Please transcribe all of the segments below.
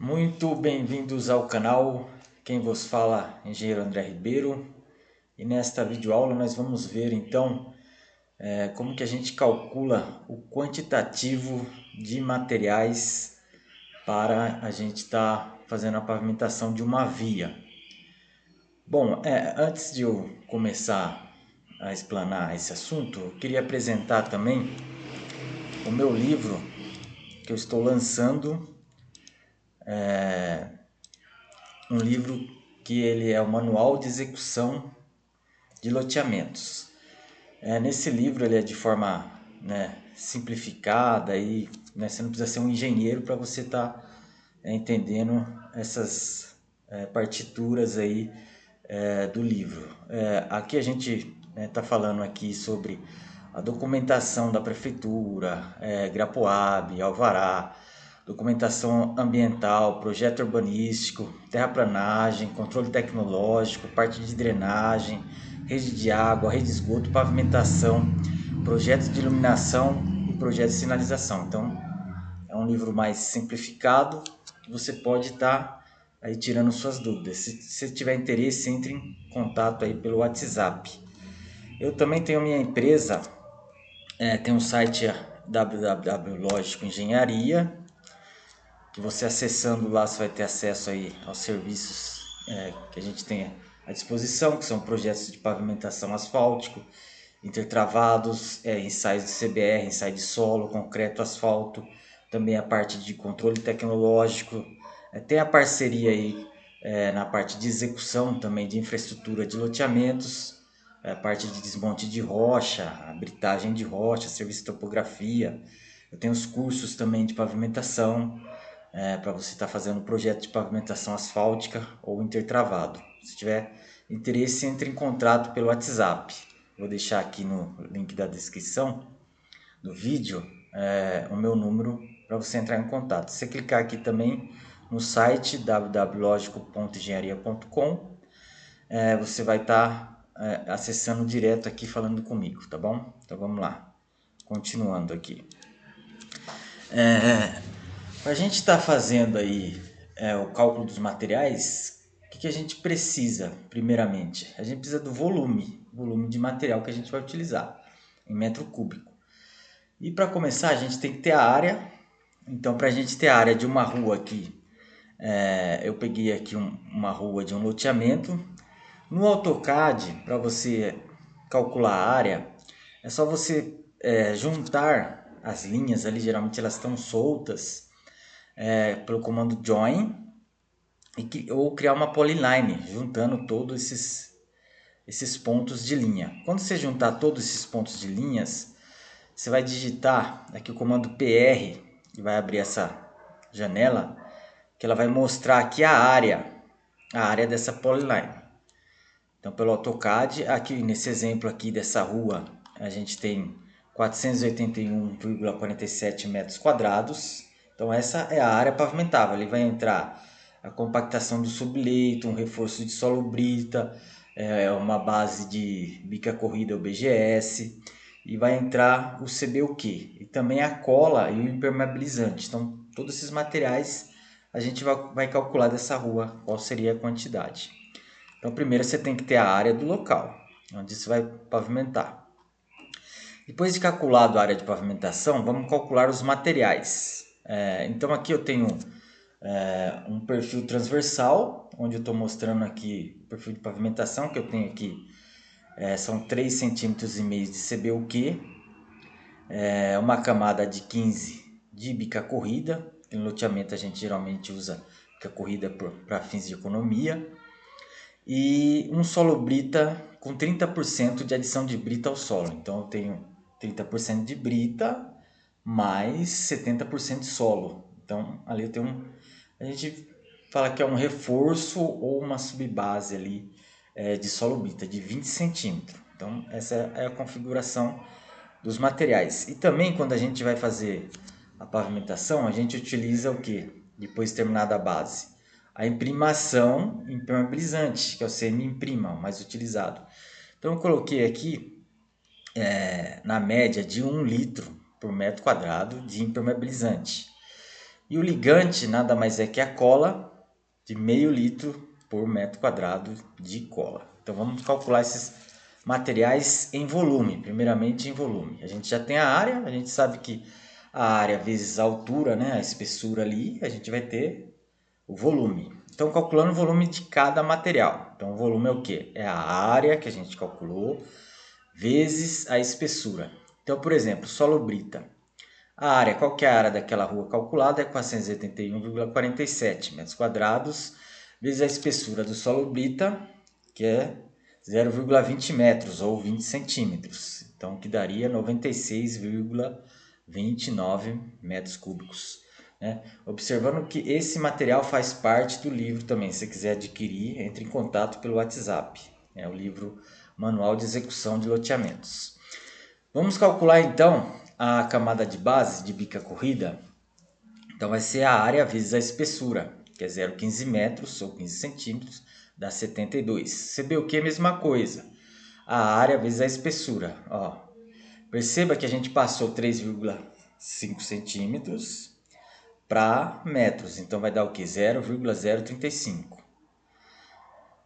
Muito bem-vindos ao canal. Quem vos fala é Engenheiro André Ribeiro, e nesta videoaula nós vamos ver então como que a gente calcula o quantitativo de materiais para a gente estar fazendo a pavimentação de uma via. Bom, antes de eu começar a explanar esse assunto, eu queria apresentar também o meu livro que eu estou lançando. Um livro que ele é o Manual de Execução de Loteamentos. Nesse livro ele é de forma, simplificada e você não precisa ser um engenheiro para você estar entendendo essas partituras aí do livro. Aqui a gente está falando aqui sobre a documentação da prefeitura, Grapoab, Alvará, documentação ambiental, projeto urbanístico, terraplanagem, controle tecnológico, parte de drenagem, rede de água, rede de esgoto, pavimentação, projeto de iluminação e projeto de sinalização. Então, é um livro mais simplificado que você pode estar aí tirando suas dúvidas. Se você tiver interesse, entre em contato aí pelo WhatsApp. Eu também tenho minha empresa, tem um site www.logicoengenharia, que você acessando lá você vai ter acesso aí aos serviços que a gente tem à disposição, que são projetos de pavimentação asfáltico, intertravados, ensaios de CBR, ensaio de solo, concreto, asfalto, também a parte de controle tecnológico, tem a parceria aí na parte de execução também de infraestrutura de loteamentos, a parte de desmonte de rocha, a britagem de rocha, serviço de topografia. Eu tenho os cursos também de pavimentação, para você estar fazendo um projeto de pavimentação asfáltica ou intertravado. Se tiver interesse, entre em contato pelo WhatsApp. Vou deixar aqui no link da descrição do vídeo o meu número para você entrar em contato. Se você clicar aqui também no site www.logico.engenharia.com, você vai estar acessando direto aqui falando comigo, tá bom? Então vamos lá, continuando aqui. Para a gente estar fazendo aí o cálculo dos materiais, o que a gente precisa primeiramente? A gente precisa do volume de material que a gente vai utilizar em metro cúbico. E para começar a gente tem que ter a área. Então para a gente ter a área de uma rua aqui, eu peguei aqui uma rua de um loteamento. No AutoCAD, para você calcular a área, é só você juntar as linhas ali, geralmente elas estão soltas, pelo comando join, ou criar uma polyline, juntando todos esses pontos de linha. Quando você juntar todos esses pontos de linhas, você vai digitar aqui o comando PR, e vai abrir essa janela, que ela vai mostrar aqui a área dessa polyline. Então, pelo AutoCAD, aqui nesse exemplo aqui dessa rua, a gente tem 481,47 metros quadrados. Então, essa é a área pavimentável. Ali vai entrar a compactação do subleito, um reforço de solo brita, uma base de bica corrida ou BGS, e vai entrar o CBUQ, e também a cola e o impermeabilizante. Então, todos esses materiais a gente vai calcular dessa rua qual seria a quantidade. Então, primeiro você tem que ter a área do local, onde você vai pavimentar. Depois de calculado a área de pavimentação, vamos calcular os materiais. Então, aqui eu tenho um perfil transversal, onde eu estou mostrando aqui o perfil de pavimentação que eu tenho aqui. São 3,5 cm de CBUQ, uma camada de 15 de bica corrida. Em loteamento a gente geralmente usa bica corrida para fins de economia. E um solo brita com 30% de adição de brita ao solo. Então eu tenho 30% de brita mais 70% de solo. Então ali eu tenho a gente fala que é um reforço ou uma subbase ali de solo brita de 20 centímetros. Então essa é a configuração dos materiais. E também quando a gente vai fazer a pavimentação, a gente utiliza o que? Depois de terminada a base, a imprimação impermeabilizante, que é o semi-imprima, o mais utilizado. Então eu coloquei aqui na média de 1 litro por metro quadrado de impermeabilizante. E o ligante nada mais é que a cola de meio litro por metro quadrado de cola. Então vamos calcular esses materiais em volume, primeiramente em volume. A gente já tem a área, a gente sabe que a área vezes a altura, né, a espessura ali, a gente vai ter o volume. Então calculando o volume de cada material. Então o volume é o quê? É a área que a gente calculou vezes a espessura. Então, por exemplo, solo brita. A área, qual que é a área daquela rua calculada? É 481,47 metros quadrados, vezes a espessura do solo brita, que é 0,20 metros ou 20 centímetros. Então, que daria 96,29 metros cúbicos. Né? Observando que esse material faz parte do livro também. Se você quiser adquirir, entre em contato pelo WhatsApp. É o livro Manual de Execução de Loteamentos. Vamos calcular então a camada de base de bica corrida. Então vai ser a área vezes a espessura, que é 0,15 metros ou 15 centímetros, dá 72. CBUQ é a mesma coisa, a área vezes a espessura. Ó, perceba que a gente passou 3,5 centímetros para metros, então vai dar o que? 0,035.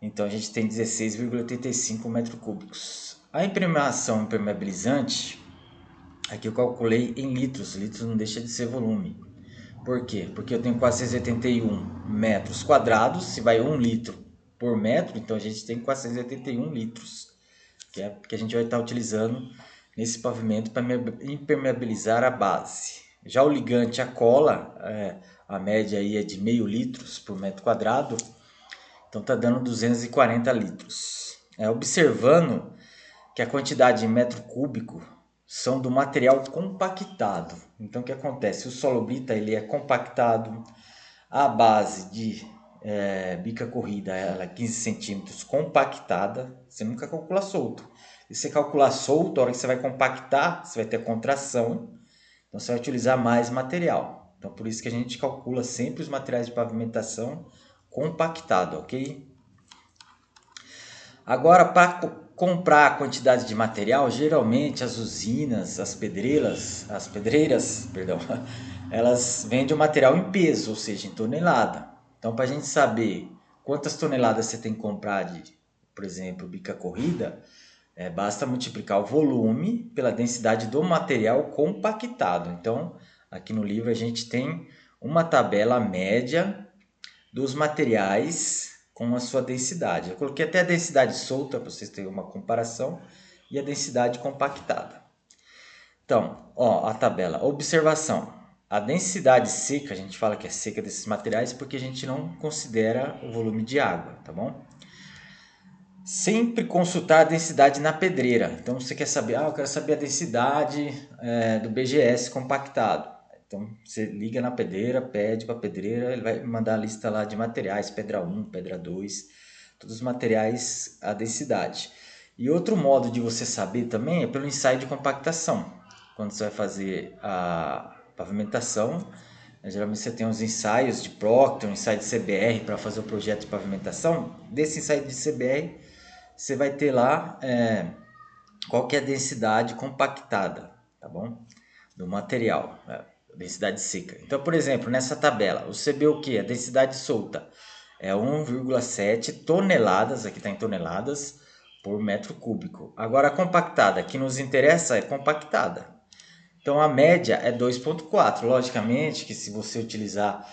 Então a gente tem 16,85 metros cúbicos. A imprimação impermeabilizante, aqui eu calculei em litros, litros não deixa de ser volume. Por quê? Porque eu tenho 481 metros quadrados, se vai 1 litro por metro, então a gente tem 481 litros, que é que a gente vai estar utilizando nesse pavimento para impermeabilizar a base. Já o ligante, a cola, a média aí é de meio litros por metro quadrado, então está dando 240 litros. Observando que a quantidade em metro cúbico são do material compactado. Então o que acontece? O solo brita ele é compactado, a base de bica corrida ela é 15 centímetros compactada, você nunca calcula solto. Se você calcular solto, a hora que você vai compactar, você vai ter contração, então você vai utilizar mais material. Então por isso que a gente calcula sempre os materiais de pavimentação compactado, ok? Agora, para comprar a quantidade de material, geralmente as usinas, as pedreiras, perdão, elas vendem o material em peso, ou seja, em tonelada. Então, para a gente saber quantas toneladas você tem que comprar de, por exemplo, bica corrida, basta multiplicar o volume pela densidade do material compactado. Então, aqui no livro a gente tem uma tabela média dos materiais com a sua densidade. Eu coloquei até a densidade solta para vocês terem uma comparação e a densidade compactada. Então, ó, a tabela. Observação. A densidade seca, a gente fala que é seca desses materiais porque a gente não considera o volume de água, tá bom? Sempre consultar a densidade na pedreira. Então, você quer saber, eu quero saber a densidade do BGS compactado. Então, você liga na pedreira, pede para a pedreira, ele vai mandar a lista lá de materiais, pedra 1, pedra 2, todos os materiais, a densidade. E outro modo de você saber também é pelo ensaio de compactação. Quando você vai fazer a pavimentação, geralmente você tem os ensaios de Proctor, um ensaio de CBR para fazer o projeto de pavimentação. Desse ensaio de CBR, você vai ter lá qual que é a densidade compactada, tá bom? Do material, densidade seca. Então, por exemplo, nessa tabela, você vê o que? A densidade solta é 1,7 toneladas, aqui está em toneladas, por metro cúbico. Agora, a compactada, que nos interessa, é compactada. Então, a média é 2,4. Logicamente que se você utilizar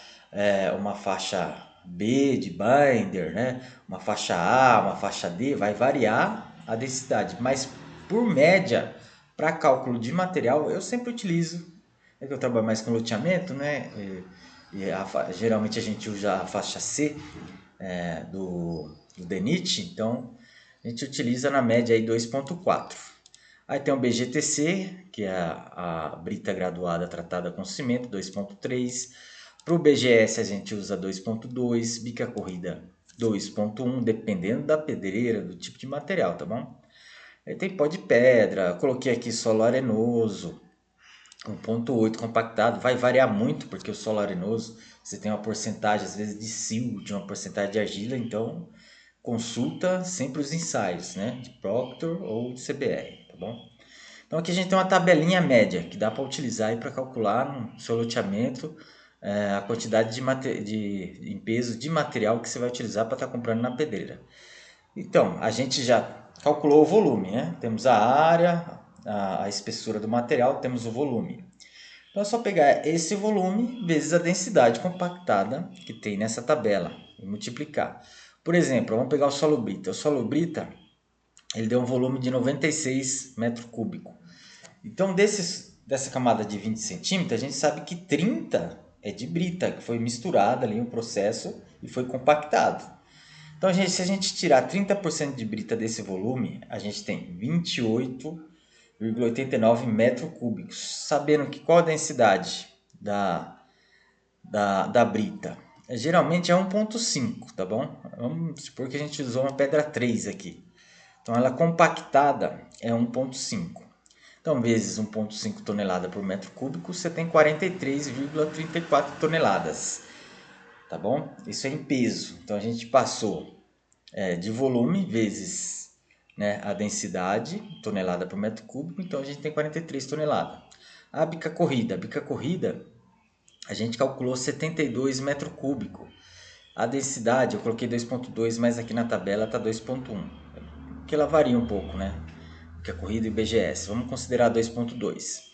uma faixa B de binder, né? Uma faixa A, uma faixa D, vai variar a densidade. Mas, por média, para cálculo de material, eu sempre utilizo. É que eu trabalho mais com loteamento, né? Geralmente a gente usa a faixa C do DENIT, então a gente utiliza na média aí 2,4. Aí tem o BGTC, que é a brita graduada tratada com cimento, 2,3. Para o BGS a gente usa 2,2, bica corrida 2,1, dependendo da pedreira, do tipo de material, tá bom? Aí tem pó de pedra, coloquei aqui solo arenoso, 1,8 compactado, vai variar muito, porque o solo arenoso, você tem uma porcentagem às vezes de silt, uma porcentagem de argila, então consulta sempre os ensaios, né? De Proctor ou de CBR, tá bom? Então aqui a gente tem uma tabelinha média que dá para utilizar para calcular no seu loteamento a quantidade em peso de material que você vai utilizar para estar comprando na pedreira. Então, a gente já calculou o volume, né? Temos a área, a espessura do material, temos o volume. Então é só pegar esse volume vezes a densidade compactada que tem nessa tabela e multiplicar. Por exemplo, vamos pegar o solo brita. O solo brita ele deu um volume de 96 metros cúbicos. Então dessa camada de 20 centímetros, a gente sabe que 30 é de brita, que foi misturada ali no processo e foi compactado. Então, se a gente tirar 30% de brita desse volume, a gente tem 28,89 metros cúbicos. Sabendo que qual a densidade da brita? Geralmente é 1,5, tá bom? Vamos supor que a gente usou uma pedra 3 aqui. Então, ela compactada é 1,5. Então, vezes 1,5 tonelada por metro cúbico, você tem 43,34 toneladas. Tá bom? Isso é em peso. Então, a gente passou de volume vezes, né, a densidade, tonelada por metro cúbico, então a gente tem 43 toneladas. A bica corrida, a gente calculou 72 metros cúbicos. A densidade eu coloquei 2,2, mas aqui na tabela está 2,1, porque ela varia um pouco, né? Bica corrida e BGS. Vamos considerar 2,2.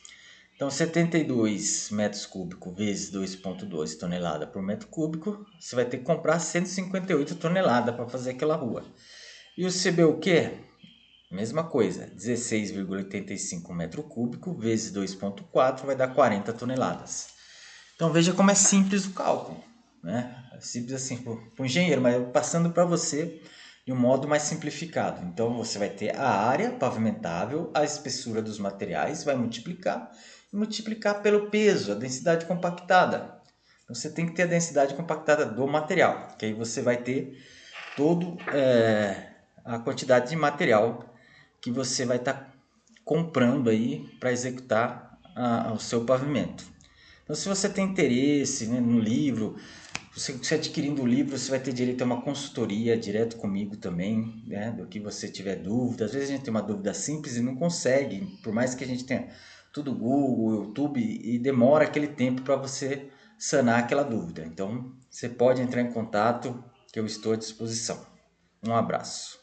Então, 72 metros cúbicos vezes 2,2 tonelada por metro cúbico, você vai ter que comprar 158 toneladas para fazer aquela rua. E o CBUQ? Mesma coisa, 16,85 metro cúbico vezes 2,4 vai dar 40 toneladas. Então veja como é simples o cálculo, né? É simples assim para o engenheiro, mas eu passando para você de um modo mais simplificado. Então você vai ter a área pavimentável, a espessura dos materiais, vai multiplicar e multiplicar pelo peso, a densidade compactada. Então você tem que ter a densidade compactada do material, que aí você vai ter todo a quantidade de material que você vai estar comprando aí para executar o seu pavimento. Então, se você tem interesse, né, no livro, você adquirindo o livro, você vai ter direito a uma consultoria direto comigo também, né, do que você tiver dúvida. Às vezes a gente tem uma dúvida simples e não consegue, por mais que a gente tenha tudo Google, YouTube, e demora aquele tempo para você sanar aquela dúvida. Então, você pode entrar em contato, que eu estou à disposição. Um abraço.